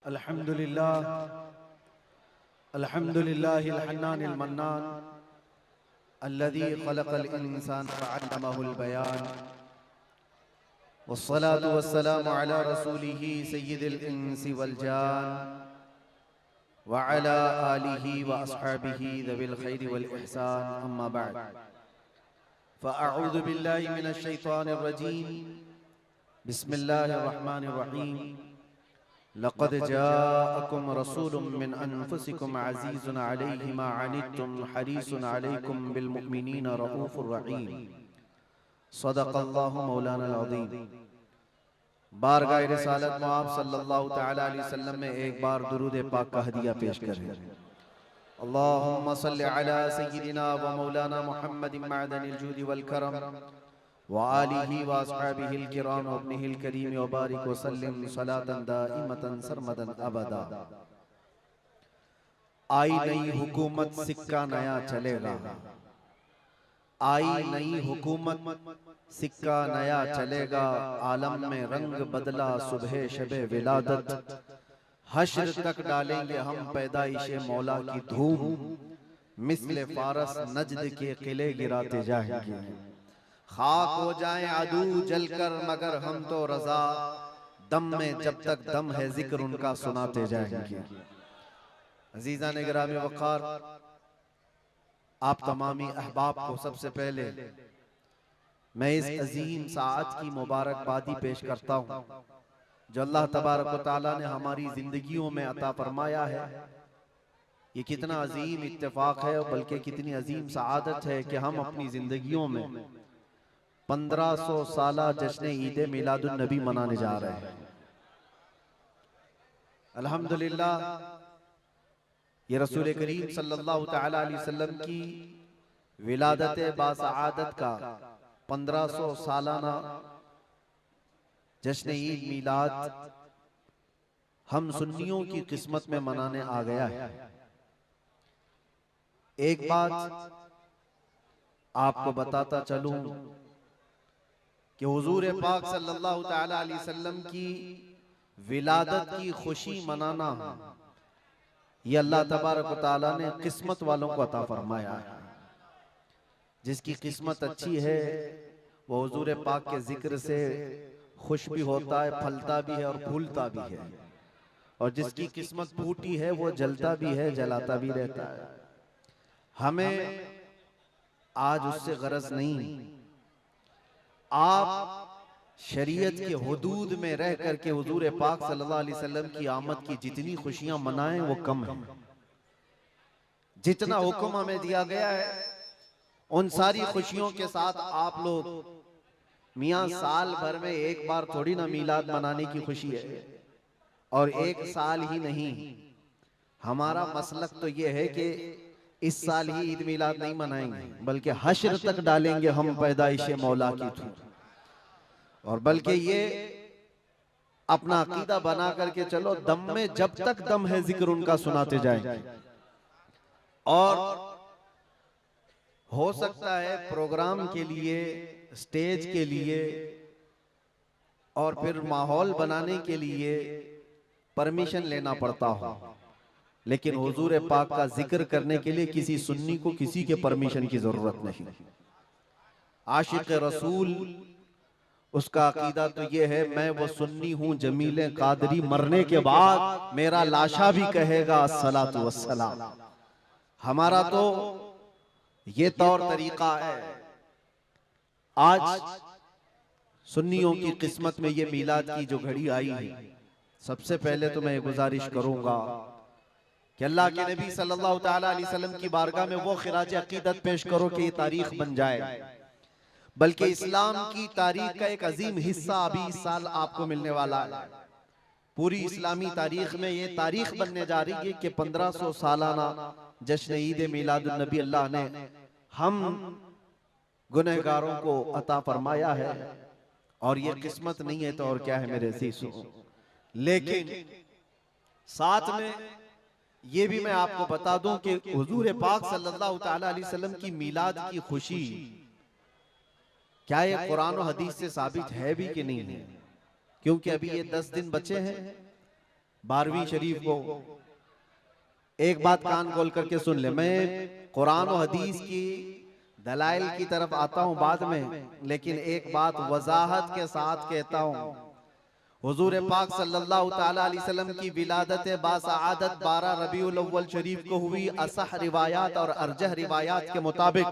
अल्हम्दुलिल्लाह अल्हम्दुलिल्लाहिल हन्नानिल मन्नान अल्लज़ी खलक़ल इंसान फअल्लमहुल बयान वस्सलातु वस्सलामु अला रसूलिही सय्यिदिल इंसी वल जान व अला आलिही व अस्हाबिही ज़विल खैरि वल इहसान अम्मा बअद फ़अऊज़ु बिल्लाहि मिनश शैतानिर रजीम बिस्मिल्लाहिर रहमानिर रहीम लक़द जाअकुम रसूलुम मिन अनफुसिकुम अज़ीज़ुन अलैहि मा अनित्तुम हरीसुन अलैकुम बिल मुमिनीना रऊफ़ुर रहीम सदक़ल्लाहु मौलाना अज़ीम। बारगाह रिसालत मुआब सल्लल्लाहु तआला अलैहि वसल्लम में एक बार दुरूद पाक का हदिया पेश करें। अल्लाहुम्मा सल्लि अला सय्यिदिना व मौलाना मुहम्मदिन मअदनिल जूदि वल करम व आलिही व अस्हाबिहिल किराम व इब्निहिल करीम व बारिक व सल्लिम सलातन दाइमतन सरमदन अबदा। आई नई हुकूमत सिक्का नया चलेगा, आई नई हुकूमत सिक्का नया चलेगा, आलम में रंग बदला सुबह शबे विलादत, हश्र तक डालेंगे हम पैदाइशे मौला की धूम, मिस्ले फारस नजद के किले गिराते जाएंगे, खाक हो जाएं अदू जलकर मगर हम तो रजा, दम में जब तक दम है जिक्र उनका सुनाते जाएंगे। अजीजा ने गिरामी वक़ार, आप तमामी अहबाब को सबसे पहले मैं इस अजीम साअत की मुबारकबादी पेश करता हूँ जो अल्लाह तबारक व तआला ने हमारी जिंदगियों में अता फरमाया है। ये कितना अजीम इत्तेफाक है, बल्कि कितनी अजीम सआदत है कि हम अपनी जिंदगियों में 1500 साला जश्न ईद मिलादुन नबी मनाने जा रहे हैं। अल्हम्दुलिल्लाह, ये रसूल करीम सल्लल्लाहु तआला अलैहि वसल्लम की विलादत बासआदत का 1500 सालाना जश्न ईद मिलाद हम सुन्नियों की किस्मत में मनाने आ गया है। एक बात आपको बताता चलूं कि हुजूर पाक सल्लल्लाहु तआला अलैहि वसल्लम की विलादत की खुशी मनाना ये अल्लाह तबारक व तआला ने किस्मत वालों को अता फरमाया है। जिसकी किस्मत अच्छी है वो हुजूर पाक के जिक्र से खुश भी होता है, फलता भी है और फूलता भी है, और जिसकी किस्मत फूटी है वो जलता भी है, जलाता भी रहता है। हमें आज उससे गरज नहीं। आप शरीयत के हुदूद में रह करके हुजूर पाक सल्लल्लाहु अलैहि वसल्लम की आमद की जितनी खुशियां मनाएं वो कम है। जितना हुक्म हमें दिया गया है उन सारी खुशियों के साथ आप लोग मियां साल भर में एक बार थोड़ी ना मीलाद मनाने की खुशी है, और एक साल ही नहीं। हमारा मसलक तो ये है कि इस साल ही ईद मिलाद नहीं मनाएंगे, बल्कि हश्र तक डालेंगे हम पैदाइशे मौला की थू, और बल्कि ये अपना अकीदा बना करके चलो, दम में जब तक दम है जिक्र उनका सुनाते जाएंगे। और हो सकता है प्रोग्राम के लिए, स्टेज के लिए और फिर माहौल बनाने के लिए परमिशन लेना पड़ता हो, लेकिन हुजूर पाक का जिक्र करने के लिए किसी सुन्नी को किसी के परमिशन की जरूरत नहीं। आशिक रसूल उसका अकीदा तो ये है, मैं वो सुन्नी हूं जमीले कादरी, मरने के बाद मेरा लाशा भी कहेगा अस्सलातु वस्सलाम। हमारा तो ये तौर तरीका है। आज सुन्नियों की किस्मत में ये मीलाद की जो घड़ी आई है, सबसे पहले तो मैं गुजारिश करूंगा कि अल्लाह के नबी सल्लल्लाहु तआला अलैहि वसल्लम की बारगाह में वो खिराज अकीदत पेश करो कि ये तारीख बन जाए, बल्कि इस्लाम की तारीख का एक अजीम हिस्सा अभी इस साल आपको मिलने वाला है। पूरी इस्लामी तारीख में ये तारीख बनने जा रही है कि 1500 सालाना जश्न ईद मिलादुन नबी अल्लाह ने हम गुनहगारों को अता फरमाया है। और ये किस्मत नहीं है तो और क्या है मेरे अज़ीज़ों। लेकिन साथ में ये भी मैं आपको बता दूं कि हुजूर पाक सल्लल्लाहु तआला अलैहि वसल्लम की मिलाद की खुशी क्या ये कुरान और हदीस से साबित है भी कि नहीं है, क्योंकि अभी ये 10 दिन बचे हैं 12वीं शरीफ को। एक बात कान खोल करके सुन ले, मैं कुरान और हदीस की दलाइल की तरफ आता हूं बाद में, लेकिन एक बात वजाहत के साथ कहता हूं। हुजूर पाक सल्लल्लाहु ताला अलैहि वसल्लम की विलादत बासआदत 12 रबीउल अव्वल शरीफ को हुई। असह रिवायात और अरजह रिवायात के मुताबिक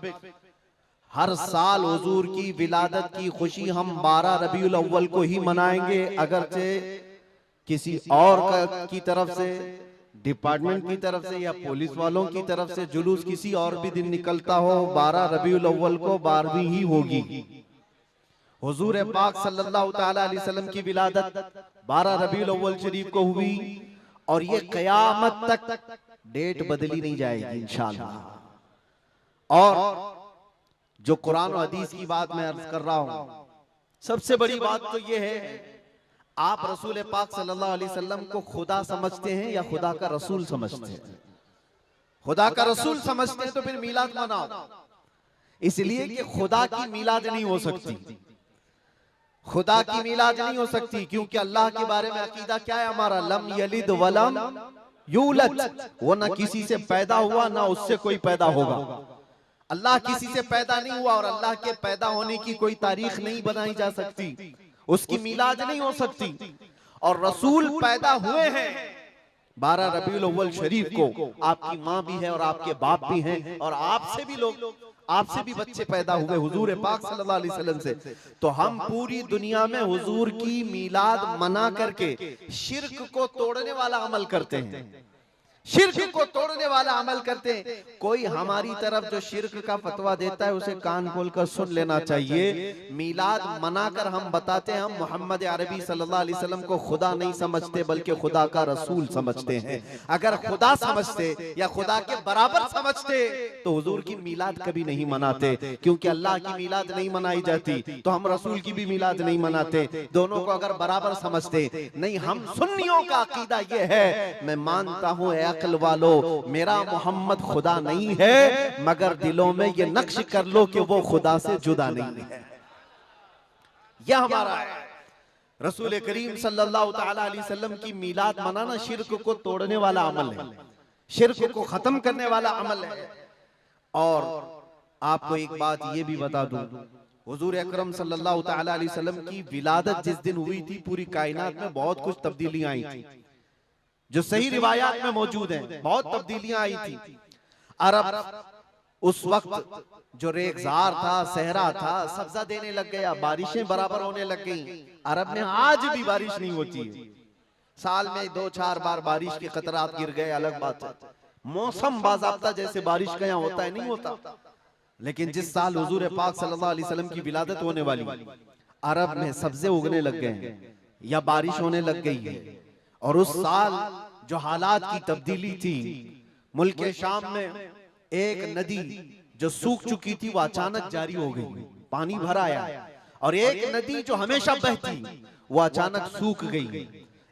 हर साल हुजूर की विलादत की खुशी हम 12 रबीउल अव्वल को ही मनाएंगे, अगरचे किसी और की तरफ से, डिपार्टमेंट की तरफ से या पुलिस वालों की तरफ से जुलूस किसी और भी दिन निकलता हो, 12 रबीउल अव्वल को 12वीं ही होगी। हुजूर पाक सल्लल्लाहु ताला अलैहि वसल्लम की विलादत 12 रबीउल अव्वल शरीफ को हुई और ये कयामत तक डेट बदली नहीं जाएगी इंशाअल्लाह। और जो कुरान और हदीस की बात मैं अर्ज कर रहा हूं, सबसे बड़ी बात तो ये है, आप रसूल पाक सल्लल्लाहु अलैहि वसल्लम को खुदा समझते हैं या खुदा का रसूल समझते हैं? खुदा का रसूल समझते हैं तो फिर मीलाद मनाओ, इसलिए कि खुदा की मीलाद नहीं हो सकती। खुदा की मीलाद नहीं हो सकती क्योंकि अल्लाह के बारे में अकीदा क्या है हमारा? लम यलिद वलम यूलद, वो ना किसी से पैदा हुआ ना उससे कोई पैदा होगा। अल्लाह किसी से पैदा नहीं हुआ और अल्लाह के पैदा होने की कोई तारीख नहीं बनाई जा सकती, उसकी मीलाद नहीं हो सकती। और रसूल पैदा हुए हैं 12 रबीउल अव्वल शरीफ को। आपकी माँ भी है और आपके बाप भी हैं और आपसे भी लोग, आपसे भी बच्चे पैदा हुए हुजूर पाक सल्लल्लाहु अलैहि वसल्लम से। तो हम पूरी दुनिया में हुजूर की मीलाद मना करके शिर्क को तोड़ने वाला अमल करते हैं, शिर्क को तोड़ने वाला अमल करते हैं। कोई हमारी तरफ जो शिर्क का फतवा देता है उसे कान खोलकर सुन लेना चाहिए। मीलाद मनाकर हम बताते हैं हम मोहम्मद अरबी सल्लल्लाहु अलैहि वसल्लम को खुदा नहीं समझते बल्कि खुदा का रसूल समझते हैं। अगर खुदा समझते या खुदा के बराबर समझते तो हुजूर की मीलाद कभी नहीं मनाते, क्योंकि अल्लाह की मीलाद नहीं मनाई जाती तो हम रसूल की भी मीलाद नहीं मनाते। दोनों को अगर बराबर समझते नहीं, हम सुन्नियों का अकीदा ये है, मैं मानता हूं अक्ल वालो मेरा मोहम्मद खुदा नहीं है, मगर दिलों में ये नक्श कर लो कि वो खुदा से जुदा नहीं है। यह हमारा है। रसूल करीम सल्लल्लाहु ताला अलैहि वसल्लम की मीलाद मनाना शिर्क को तोड़ने वाला अमल है, शिर्क को खत्म करने वाला अमल है। और आपको एक बात ये भी बता दूं, हुजूर अकरम सल्लल्लाहु ताला अलैहि वसल्लम की विलादत जिस दिन हुई थी पूरी कायनात में बहुत कुछ तब्दीलियां आई थी, जो सही रिवायात में मौजूद हैं। बहुत तब्दीलियां आई थी। अरब उस वक्त जो रेगजार था, सहरा था, सब्जा देने लग गया, बारिशें बराबर होने लग गई। अरब में आज भी बारिश नहीं होती है, साल में 2-4 बार बारिश के कतरात गिर गए, अलग बात है। मौसम बाज़ाब्ता जैसे बारिश का यहाँ होता है नहीं होता। लेकिन जिस साल हुजूर पाक सल्लल्लाहु अलैहि वसल्लम की विलादत होने वाली, अरब में सब्जे उगने लग गए हैं या बारिश होने लग गई है। और उस साल जो हालात की तब्दीली थी, मुल्क शाम में एक नदी जो सूख चुकी थी वो अचानक जारी हो गई, पानी भर आया। और एक नदी जो हमेशा बहती वो अचानक सूख गई।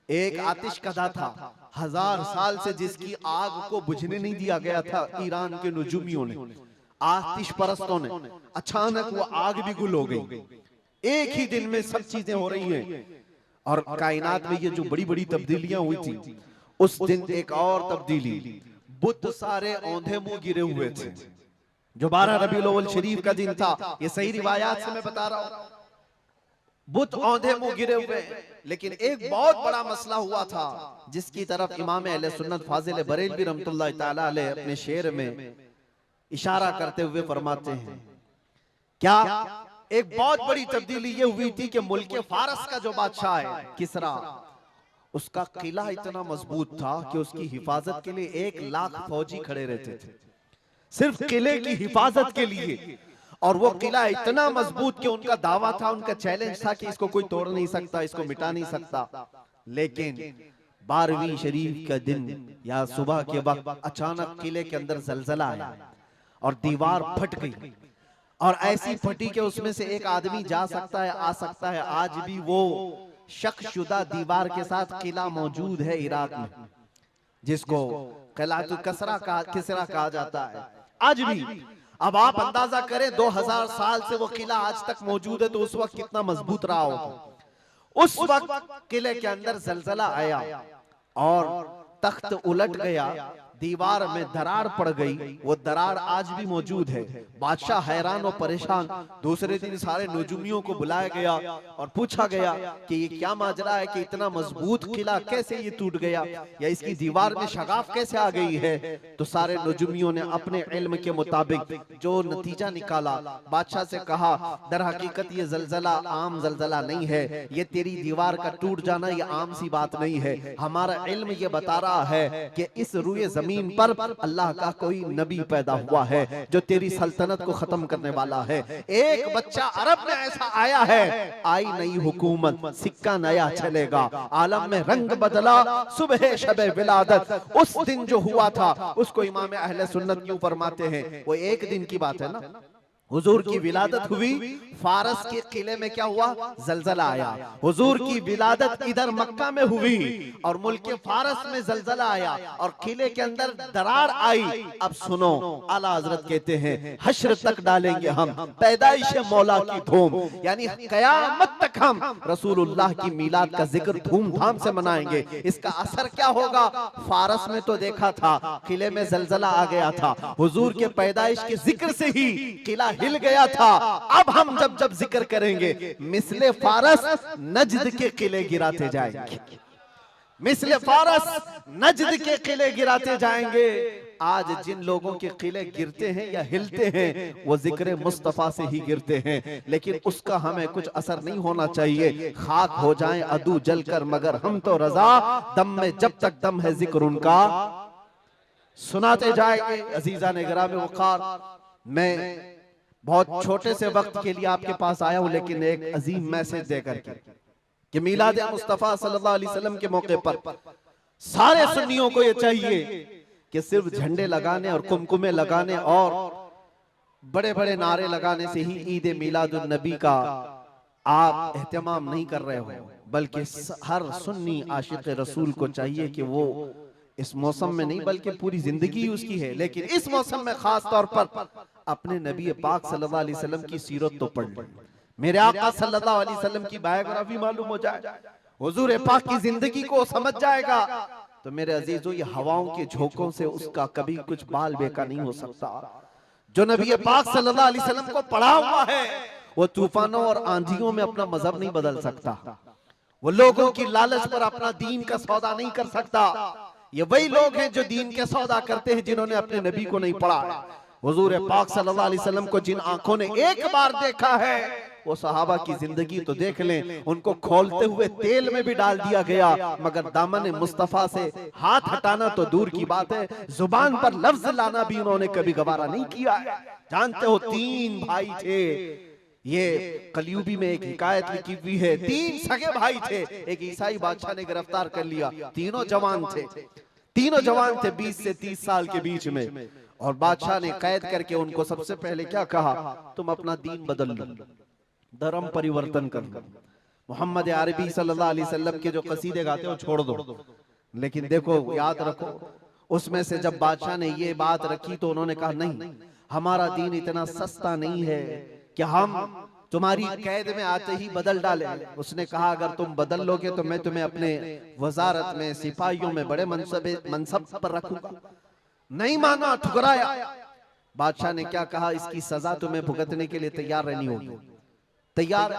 एक आतिश कदा था 1000 साल से जिसकी आग को बुझने नहीं दिया गया था ईरान के नुजूमियों ने, आतिश परस्तों ने, अचानक वो आग भी गुल हो गई। एक ही दिन में सब चीजें हो रही हैं। और कायनात में ये जो बड़ी बड़ी तब्दीलियां हुई थी, उस दिन एक और तब्दीली, बुत सारे औंधे मुंह गिरे हुए थे। जो 12 रबीउल अव्वल शरीफ का दिन था, ये सही रिवायात से मैं बता रहा हूं, बुत औंधे मुंह गिरे हुए। लेकिन एक बहुत बड़ा मसला हुआ था जिसकी तरफ इमाम अहले सुन्नत फाजिल बरेलवी रहमतुल्लाह ताला अलैह अपने शेर में इशारा करते हुए फरमाते हैं, क्या एक बहुत बड़ी तब्दीली ये हुई थी कि मुल्क फारस का जो बादशाह है किसरा, उसका किला इतना मजबूत था कि उसकी हिफाजत के लिए 1 लाख फौजी खड़े रहते थे, सिर्फ किले की हिफाजत के लिए। और वो किला इतना मजबूत कि उनका दावा था, उनका चैलेंज था कि इसको कोई तोड़ नहीं सकता, इसको मिटा नहीं सकता। लेकिन 12वीं शरीफ का दिन या सुबह के वक्त अचानक किले के अंदर जलजला आया और दीवार फट गई। और ऐसी फटी कि उसमें से एक आदमी जा सकता है, आ सकता है। आज भी वो शकशुदा दीवार के साथ किला मौजूद है इराक में, जिसको किलातुल किसरा कहा जाता है आज भी। अब आप अंदाजा करें 2000 साल से वो किला आज तक मौजूद है, तो उस वक्त कितना मजबूत रहा होगा। उस वक्त किले के अंदर जलजला आया और तख्त उलट गया, दीवार में दरार पड़ गई, वो दरार आज भी मौजूद है। बादशाह हैरान और परेशान। दूसरे दिन सारे नजूमियों को बुलाया गया और पूछा गया कि ये क्या माजरा है कि इतना मजबूत किला कैसे ये टूट गया, या इसकी दीवार में शगाफ कैसे आ गई है। तो सारे नजूमियों ने अपने इल्म के मुताबिक जो नतीजा निकाला, बादशाह से कहा दर हकीकत ये जलजला आम जलजला नहीं है, ये तेरी दीवार का टूट जाना ये आम सी बात नहीं है। हमारा इल्म ये बता रहा है कि इस रुए जमीन पर अल्लाह का कोई नबी पैदा हुआ है जो तेरी सल्तनत को खत्म करने वाला है। एक बच्चा अरब में ऐसा आया है, आई नई हुकूमत, सिक्का नया चलेगा, आलम में रंग बदला, सुबह शबे विलादत। उस दिन जो हुआ था उसको इमाम अहले सुन्नत क्यों फरमाते हैं, वो एक दिन की बात है ना। हुजूर की विलादत हुई, फारस के किले में क्या हुआ, जलजला आया। हुजूर की विलादत इधर मक्का में हुई और मुल्क फारस में जलजला आया और किले के अंदर दरार आई। अब सुनो, आला हजरत कहते हैं हश्र तक डालेंगे हम पैदाइश मौला की धूम, यानी कयामत तक हम रसूलुल्लाह की मिलाद का जिक्र धूमधाम से मनाएंगे। इसका असर क्या होगा, फारस में तो देखा था किले में जलजला आ गया था, हुजूर के पैदाइश के जिक्र से ही किला हिल गया था। अब हम जब जब जिक्र करेंगे मिसले फारस नजद के किले गिराते जाएंगे, मिसले फारस नजद के किले गिराते जाएंगे। आज जिन लोगों के किले गिरते हैं या हिलते हैं वो जिक्र मुस्तफा से ही गिरते हैं, लेकिन उसका हमें कुछ असर नहीं होना चाहिए। खाक हो जाएं अदू जलकर मगर हम तो रजा, दम में जब तक दम है जिक्र उनका सुनाते जाएंगे। अजीजा ने गिरामे वक़ार, मैं बहुत छोटे से वक्त के लिए आपके पास आया हूं, लेकिन एक अजीम मैसेज देकर के कि मिलाद मुस्तफा सल्लल्लाहु अलैहि वसल्लम के मौके पर सारे सुन्नियों को यह चाहिए कि सिर्फ झंडे लगाने और कुमकुमे लगाने और बड़े बड़े नारे लगाने से ही ईद मिलादुन नबी का आप एहतमाम नहीं कर रहे हो, बल्कि हर सुन्नी आशिक रसूल को चाहिए कि वो इस मौसम में नहीं बल्कि पूरी जिंदगी उसकी है, लेकिन इस मौसम में खास तौर पर अपने नबी पाक सल्लल्लाहु अलैहि वसल्लम की सीरत तो पढ़ ले, मेरे आका सल्लल्लाहु अलैहि वसल्लम की बायोग्राफी मालूम हो जाए, हुजूर पाक की जिंदगी को समझ जाएगा। तो मेरे अजीजों, ये हवाओं के झोंकों से उसका कभी कुछ बाल बेका नहीं हो सकता। जो नबी पाक सल्लल्लाहु अलैहि वसल्लम को पढ़ा हुआ है वो तूफानों और आंधियों में अपना मजहब नहीं बदल सकता, वो लोगों की लालच पर अपना दीन का सौदा नहीं कर सकता। ये वही लोग हैं जो दीन के सौदा करते हैं जिन्होंने अपने नबी को नहीं पढ़ा। हुजूर पाक सल्लल्लाहु अलैहि वसल्लम को जिन आंखों ने एक बार देखा है वो सहाबा की जिंदगी तो देख लें, उनको खोलते हुए तेल में भी डाल दिया गया, मगर दामन मुस्तफा से हाथ हटाना तो दूर की बात है, जुबान पर लफ्ज लाना भी उन्होंने कभी गवारा नहीं किया। जानते हो, 3 भाई थे, ये कलयुगी में एक हिकायत लिखी हुई है, 3 सगे भाई थे, एक ईसाई बादशाह ने गिरफ्तार कर लिया। तीनों जवान थे, 20 से 30 साल के बीच में, और बादशाह ने कैद करके उनको सबसे पहले क्या कहा, तुम अपना दीन बदल लो, धर्म परिवर्तन कर लो, मोहम्मद अरबी सल्लल्लाहु अलैहि वसल्लम के जो कसीदे गाते हो छोड़ दो। लेकिन देखो, याद रखो, उसमें से जब बादशाह ने ये बात रखी तो उन्होंने कहा नहीं, हमारा दीन इतना सस्ता नहीं है कि हम तुम्हारी कैद में आते ही बदल डाले। उसने कहा अगर तुम बदल लोगे तो मैं तुम्हें अपने वजारत में सिपाहियों में बड़े मनसब पर रखूंगा। नहीं माना, ठुकराया। बादशाह ने क्या कहा, इसकी सजा तुम्हें भुगतने के लिए तैयार रहनी होगी। तैयार।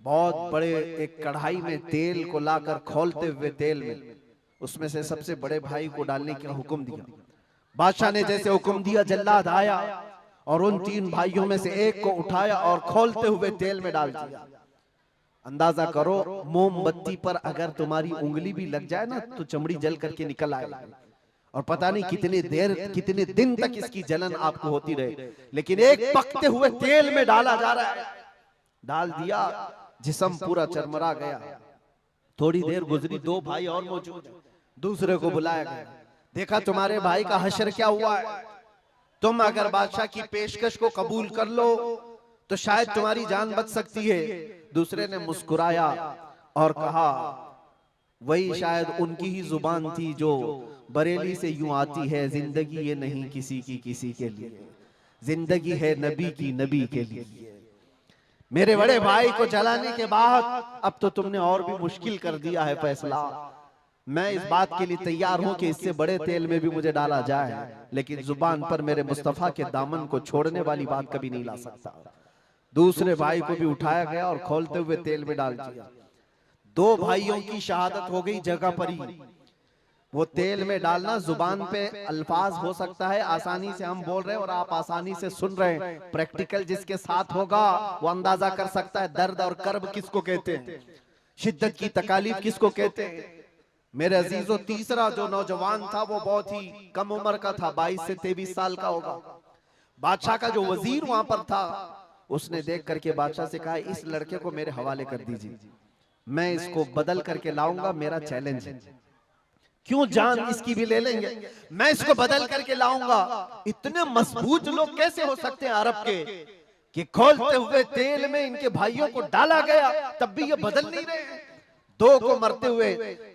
बहुत बड़े एक कढ़ाई में तेल को लाकर खोलते हुए तेल में उसमें से सबसे बड़े भाई को डालने का हुक्म दिया। बादशाह ने जैसे हुक्म दिया, जल्लाद आया और उन 3 भाइयों में से एक को उठाया और खोलते हुए तेल में डाल दिया। अंदाजा करो, मोमबत्ती पर अगर तुम्हारी उंगली भी लग जाए ना तो चमड़ी जल करके निकल आएगा, और पता नहीं कितने दिन तक इसकी जलन आपको होती रहे। लेकिन एक पकते हुए तेल में डाला जा रहा है, डाल दिया, जिस्म पूरा चरमरा गया। थोड़ी देर गुजरी, 2 भाई और मौजूद, दूसरे को बुलाया गया, देखा तुम्हारे भाई का हश्र क्या हुआ है, तुम अगर बादशाह की पेशकश को कबूल कर लो तो शायद तुम्हारी जान बच सकती है। दूसरे ने मुस्कुराया और कहा, वही शायद उनकी ही जुबान थी जो बरेली से यूं आती है, जिंदगी ये नहीं किसी की किसी के लिए, जिंदगी है नबी की नबी के लिए। मेरे बड़े भाई को जलाने के बाद अब तो तुमने और भी मुश्किल कर दिया है फैसला। मैं इस बात के लिए तैयार हूं कि इससे बड़े तेल में भी मुझे डाला जाए, लेकिन जुबान पर मेरे मुस्तफा के दामन को छोड़ने वाली बात कभी नहीं ला सकता। दूसरे भाई को भी उठाया गया और खोलते हुए तेल में डाल दिया। दो भाइयों की शहादत हो गई जगह पर ही। वो तेल में डालना जुबान पे अल्फाज हो सकता है, आसानी से हम बोल रहे हैं और आप आसानी से सुन रहे हैं। प्रैक्टिकल जिसके साथ होगा वो अंदाजा कर सकता है दर्द और कर्ब किसको कहते हैं, शिद्दत की तकालीफ किसको कहते हैं। मेरे अजीजों, तीसरा जो नौजवान था वो बहुत ही कम उम्र का था, 22 से 23 साल का होगा। बादशाह का जो वजीर वहां पर था, उसने देख करके बादशाह से कहा, इस लड़के को मेरे हवाले कर दीजिए, मैं इसको बदल करके लाऊंगा, मेरा चैलेंज है। क्यों जान इसकी भी ले लेंगे, मैं इसको बदल करके लाऊंगा। इतने मजबूत लोग कैसे हो सकते हैं अरब के कि खोलते हुए तेल में इनके भाइयों को डाला गया, तब भी ये बदल नहीं रहे। दो को मरते हुए,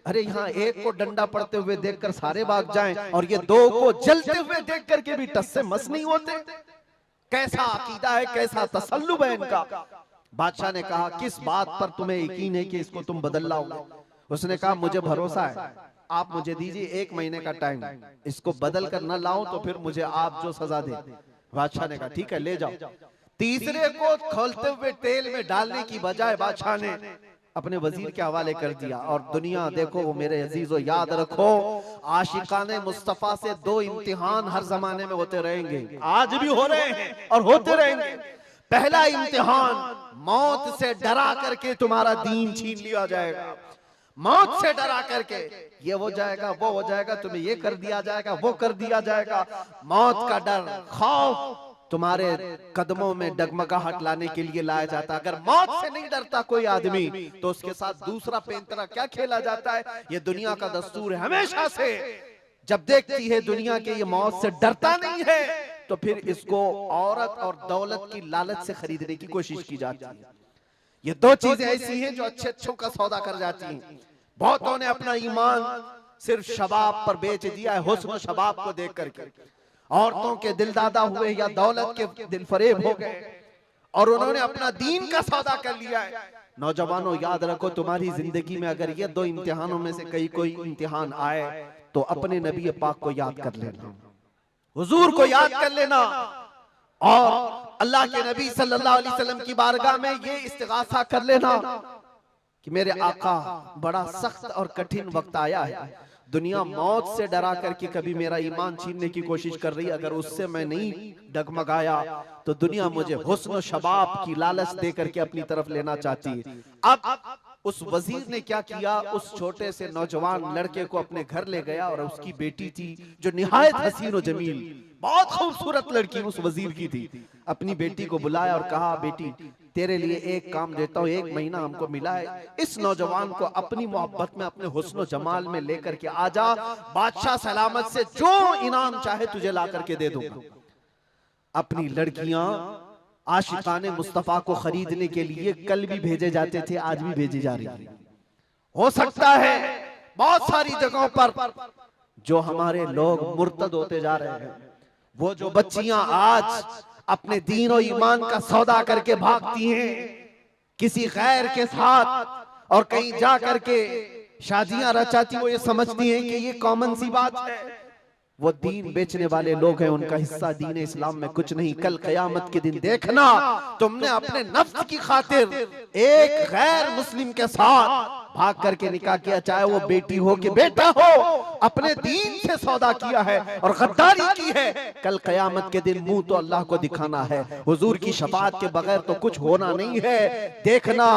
अरे यहाँ एक को डंडा पड़ते हुए देखकर सारे भाग जाएं, और ये दो को जलते हुए देख करके भी टस से मस नहीं होते। कैसा अकीदा है, कैसा तसल्लुब है इनका। बादशाह ने कहा, किस बात पर तुम्हें यकीन है कि इसको तुम बदल लाओगे। उसने कहा, मुझे भरोसा है, आप मुझे दीजिए 1 महीने का टाइम, इसको बदल कर न लाऊं तो फिर मुझे आप जो सजा दे। बादशाह ने कहा, ठीक है ले जाओ। तीसरे को खोलते हुए तेल में डालने की बजाय बादशाह ने अपने वजीर के हवाले कर दिया। और दुनिया देखो वो मेरे अजीजों, याद रखो, आशिकाने मुस्तफा से 2 इम्तिहान हर जमाने में होते रहेंगे, आज भी हो रहे हैं और होते रहेंगे। पहला इम्तिहान, मौत से डरा करके तुम्हारा दीन छीन लिया जाएगा। मौत से डरा करके ये हो जाएगा, वो हो जाएगा, तुम्हें ये कर दिया जाएगा, वो कर दिया जाएगा। मौत का डर, खौफ तुम्हारे कदमों में डगमगाहट लाने के लिए लाया जाता है। अगर मौत से नहीं डरता कोई आदमी तो उसके साथ दूसरा पेंतरा क्या खेला जाता है। ये दुनिया का दस्तूर है, हमेशा से जब देखती है दुनिया के ये मौत से डरता नहीं है, तो फिर इसको औरत और दौलत की लालच से खरीदने की कोशिश की जाती है। ये 2 चीजें ऐसी हैं जो अच्छे अच्छों का सौदा कर जाती हैं। बहुतों ने अपना ईमान सिर्फ शबाब पर बेच दिया है, हुस्न शबाब को देख करके। औरतों के दिल दादा हुए या दौलत के दिल फरेब हो गए और उन्होंने अपना दीन का सौदा कर लिया है। नौजवानों, याद रखो, तुम्हारी जिंदगी में अगर ये 2 इम्तिहानों में से कोई इम्तिहान आए तो अपने नबी पाक को याद कर लेना, हुजूर को याद कर लेना, और अल्लाह के नबी सल्लल्लाहु अलैहि वसल्लम की बारगाह में ये इस्तिगासा कर लेना कि मेरे आका, बड़ा सख्त और कठिन वक्त आया है। दुनिया मौत से डरा करके कभी मेरा ईमान छीनने की कोशिश कर रही है, अगर उससे मैं नहीं डगमगाया तो दुनिया मुझे हुस्न शबाब की लालच दे करके अपनी तरफ लेना चाहती है। अब उस वजीर ने क्या किया, उस छोटे से नौजवान लड़के को अपने घर ले गया और उसकी बेटी थी जो निहायत हसीन और जमील, बहुत खूबसूरत लड़की उस वजीर की थी। अपनी बेटी को बुलाया और कहा, बेटी तेरे लिए एक काम देता हूँ, 1 महीना हमको मिला है, इस नौजवान को अपनी मोहब्बत में, अपने हुस्न जमाल में लेकर के आजा, बादशाह सलामत से जो इनाम चाहे तुझे ला करके दे दूंगा। अपनी लड़कियां आशिकाने मुस्तफा को खरीदने के लिए कल भी भेजे जाते थे, आज भी भेजी जा रही है। हो सकता है बहुत सारी जगहों पर जो हमारे लोग मुर्तद होते जा रहे हैं, वो जो बच्चियां आज अपने दीन और ईमान का सौदा करके भागती हैं किसी गैर के साथ और कहीं जा करके शादियां रचाती, वो ये समझती हैं कि ये कॉमन सी बात है। वो दीन बेचने वाले लोग हैं, उनका हिस्सा दीन इस्लाम में कुछ नहीं। कल क़यामत के दिन देखना, तुमने अपने नफ्स की खातिर एक गैर मुस्लिम के साथ भाग करके निकाह किया, चाहे वो बेटी हो कि बेटा हो, अपने दीन से सौदा किया है और गद्दारी की है। कल क़यामत के दिन मुंह तो अल्लाह को दिखाना है, हुजूर की शफाअत के बगैर तो कुछ होना नहीं है। देखना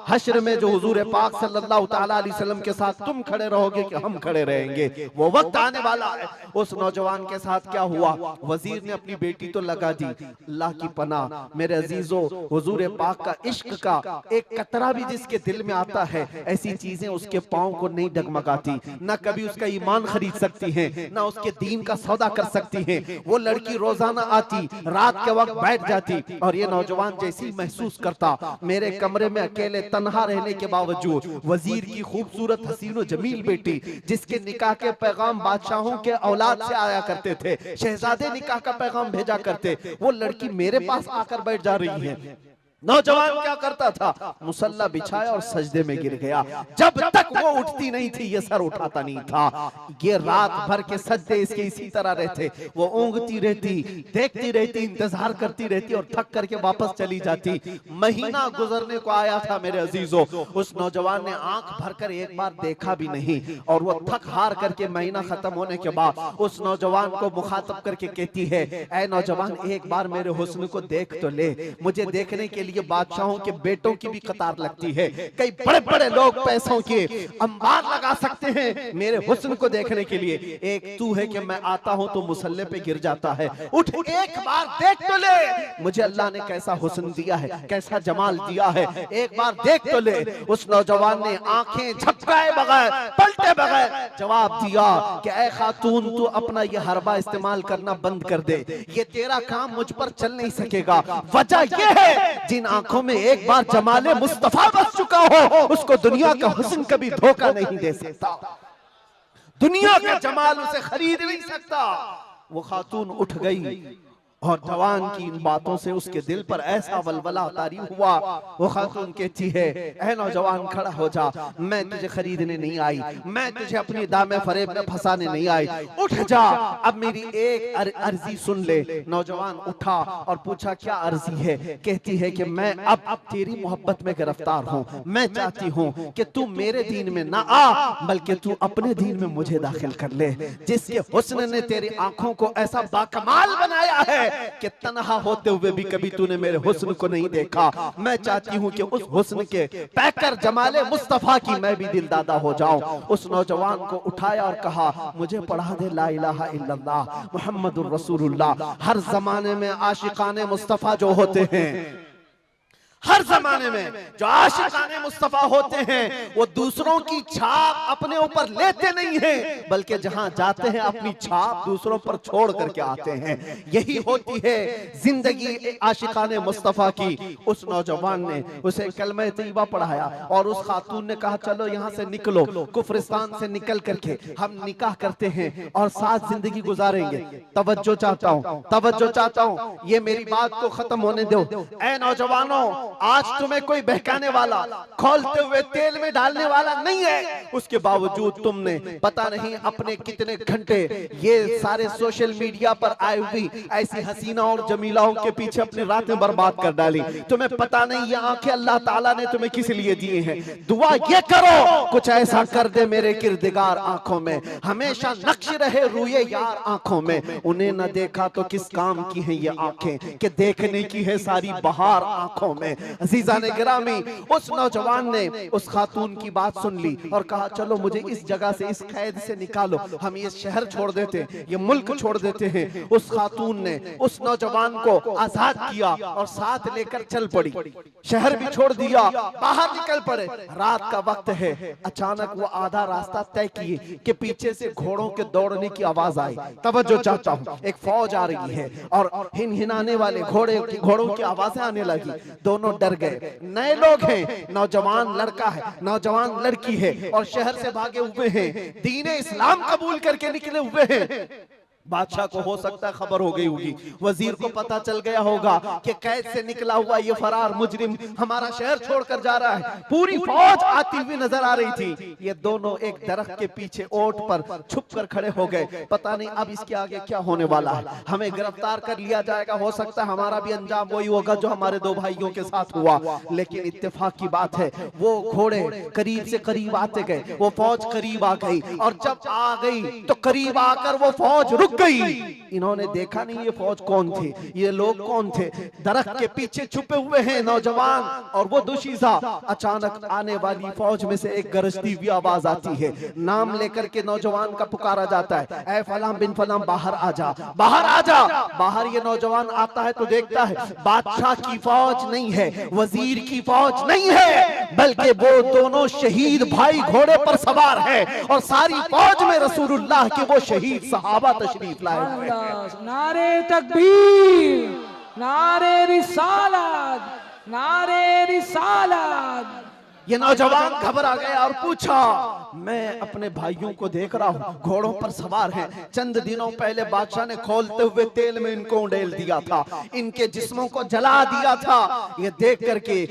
हश्र में जो हुजूर पाक सल्लल्लाहु ताला अलैहि वसल्लम के साथ तुम खड़े रहोगे कि हम खड़े रहेंगे, वो वक्त आने वाला है। उस नौजवान के साथ क्या हुआ, वजीर ने अपनी बेटी तो लगा दी। अल्लाह की पनाह मेरे अजीजों, हुजूर पाक का इश्क का एक कतरा भी जिसके दिल में आता है, ऐसी चीजें उसके पांव को नहीं डगमगाती, ना कभी उसका ईमान खरीद सकती हैं, ना उसके दीन का सौदा कर सकती हैं। वो लड़की रोजाना आती, रात के वक्त बैठ जाती, और ये नौजवान जैसी महसूस करता मेरे कमरे में अकेले तन्हा रहने के बावजूद वजीर की खूबसूरत हसीन और जमील बेटी, जिसके निकाह के पैगाम बादशाहों के औलाद से आया करते थे, शहजादे निकाह का पैगाम भेजा करते, वो लड़की मेरे पास आकर बैठ जा रही है। नौजवान क्या करता था, मुसल्ला बिछाया और सजदे में गिर गया। जब तक वो उठती नहीं थी ये सर उठाता नहीं था। ये रात भर के सजदे इसके इसी तरह रहते। वो ऊँगती रहती, देखती रहती, इंतजार करती रहती और थक करके वापस चली जाती। महीना गुजरने को आया था मेरे अजीजों, उस नौजवान ने आंख भरकर एक बार देखा भी नहीं। और वो थक हार करके महीना खत्म होने के बाद उस नौजवान को मुखातब करके कहती है, ऐ नौजवान एक बार मेरे हुस्न को देख तो ले। मुझे देखने के लिए बादशाहों के बेटों की भी कतार लगती है। कई बड़े बड़े लोग पैसों के अंबार लगा सकते हैं मेरे हुस्न को देखने के लिए। एक तू है कि मैं आता हूं तो मुसल्ले पे गिर जाता है। उठ एक बार देख तो ले, मुझे अल्लाह ने कैसा हुस्न दिया है, कैसा जमाल दिया है, एक बार देख तो ले। उस नौजवान ने आंखें झपकाए बगैर, पलटे बगैर जवाब दिया कि ऐ खातून तू अपना ये हरबा इस्तेमाल करना बंद कर दे, ये तेरा काम मुझ पर चल नहीं सकेगा। वजह यह है जिन आंखों में एक बार जमाले मुस्तफा बस चुका हो उसको दुनिया का हुस्न कभी धोखा नहीं दे सकता, दुनिया का जमाल उसे खरीद नहीं सकता। वो खातून उठ गई और जवान की इन बातों से उसके दिल पर ऐसा वलवला तारी हुआ। वो खातून कहती है, ऐ नौजवान खड़ा हो जा, मैं तुझे खरीदने नहीं आई, मैं तुझे अपनी दामे फरेब में फंसाने नहीं आई, उठ जा, अब मेरी एक अर्जी सुन ले। नौजवान उठा और पूछा क्या अर्जी है। कहती है कि मैं अब तेरी मोहब्बत में गिरफ्तार हूँ, मैं चाहती हूँ कि तू मेरे दीन में ना आ बल्कि तू अपने दीन में मुझे दाखिल कर ले। जिसके हुस्न ने तेरी आंखों को ऐसा बाकमाल बनाया है कि तन्हा होते हुए भी कभी तूने मेरे हुस्न को नहीं देखा। मैं चाहती हूँ कि उस हुस्न के पैकर जमाले मुस्तफा की मैं भी दिलदादा हो जाऊं। उस नौजवान को उठाया और कहा, मुझे पढ़ा दे ला इलाहा इल्लल्लाह मुहम्मदुर रसूलुल्लाह। हर जमाने में आशिकाने मुस्तफा जो होते हैं, हर जमाने में जो आशिकाने मुस्तफा होते हैं वो दूसरों की छाप अपने ऊपर लेते नहीं हैं बल्कि जहां जाते हैं अपनी छाप दूसरों पर छोड़ करके आते हैं। यही होती है जिंदगी आशिकाने मुस्तफा की। उस नौजवान ने उसे कलमे तैयबा पढ़ाया और उस खातून ने कहा, चलो यहाँ से निकलो, कुफरिस्तान से निकल करके हम निकाह करते हैं और साथ जिंदगी गुजारेंगे। तवज्जो चाहता हूँ, तवज्जो चाहता हूँ, ये मेरी बात को खत्म होने दो। ऐ नौजवानों, आज तुम्हें कोई बहकाने वाला, खोलते हुए तेल में डालने वाला नहीं है, उसके बावजूद तुमने पता नहीं अपने कितने घंटे ये सारे सोशल मीडिया पर आई हुई ऐसी हसीना और जमीलाओं के पीछे अपनी रातें बर्बाद कर डाली। तुम्हें पता नहीं ये आंखें अल्लाह ताला ने तुम्हें किस लिए दिए हैं। दुआ ये करो कुछ ऐसा कर दे मेरे किरदिगार आंखों में, हमेशा नक्श रहे रूए यार आंखों में। उन्हें न देखा तो किस काम की है ये आंखें कि देखने की है सारी बहार आंखों में। अजीजा ने गिरामी, उस नौजवान ने उस खातून की बात सुन ली और कहा, चलो मुझे इस जगह से, इस कैद से निकालो, हम ये शहर छोड़ देते हैं, ये मुल्क छोड़ देते हैं। उस खातून ने उस नौजवान को आजाद किया और साथ लेकर चल पड़ी। शहर भी छोड़ दिया, बाहर निकल पड़े। रात का वक्त है, अचानक वो आधा रास्ता तय किए कि पीछे से घोड़ों के दौड़ने की आवाज आई। तवज्जो चाहता हूँ, एक फौज आ रही है और हिनहिनाने वाले घोड़ों की आवाजें आने लगी। दोनों डर गए। नए लोग हैं, नौजवान लड़का है, नौजवान लड़की है और शहर से भागे हुए हैं, दीन इस्लाम कबूल करके निकले हुए हैं। बादशाह को हो सकता है खबर हो गई होगी, वजीर को पता चल गया होगा कि कैद से निकला हुआ ये फरार मुजरिम हमारा शहर छोड़कर जा रहा है। पूरी फौज आती हुई नजर आ रही थी। ये दोनों एक दरख्त के पीछे ओट पर छुप कर खड़े हो गए। पता नहीं अब इसके आगे क्या होने वाला है, हमें गिरफ्तार कर लिया जाएगा, हो सकता है हमारा भी अंजाम वही होगा जो हमारे दो भाइयों के साथ हुआ। लेकिन इत्तेफाक की बात है, वो घोड़े करीब से करीब आते गए, वो फौज करीब आ गई और जब आ गई तो करीब आकर वो फौज रुक गई। इन्होंने देखा नहीं ये फौज कौन थी, ये लोग कौन थे। दरख्त के पीछे छुपे हुए हैं नौजवान और वो दुशीजा। अचानक आने वाली फौज में से एक गरजती हुई आवाज आती है। नाम लेकर के नौजवान का पुकारा जाता है, ऐ फलां बिन फलां बाहर आ जा, बाहर आ जा। बाहर ये नौजवान आता है तो देखता है बादशाह की फौज नहीं है, वजीर की फौज नहीं है, बल्कि वो दोनों शहीद भाई घोड़े पर सवार है और सारी फौज में रसूलुल्लाह के वो शहीद सहाबा तशरीफ लाए हुए हैं। नारे तकबीर, नारे रिसालत, नारे रिसालत। ये नौजवान घबरा गया और पूछा, मैं अपने भाइयों को देख रहा हूं, घोड़ों पर सवार हैं। चंद दिनों पहले बादशाह ने खौलते हुए तेल में इनको उंडेल दिया था, इनके जिस्मों को जला दिया था। ये देख करके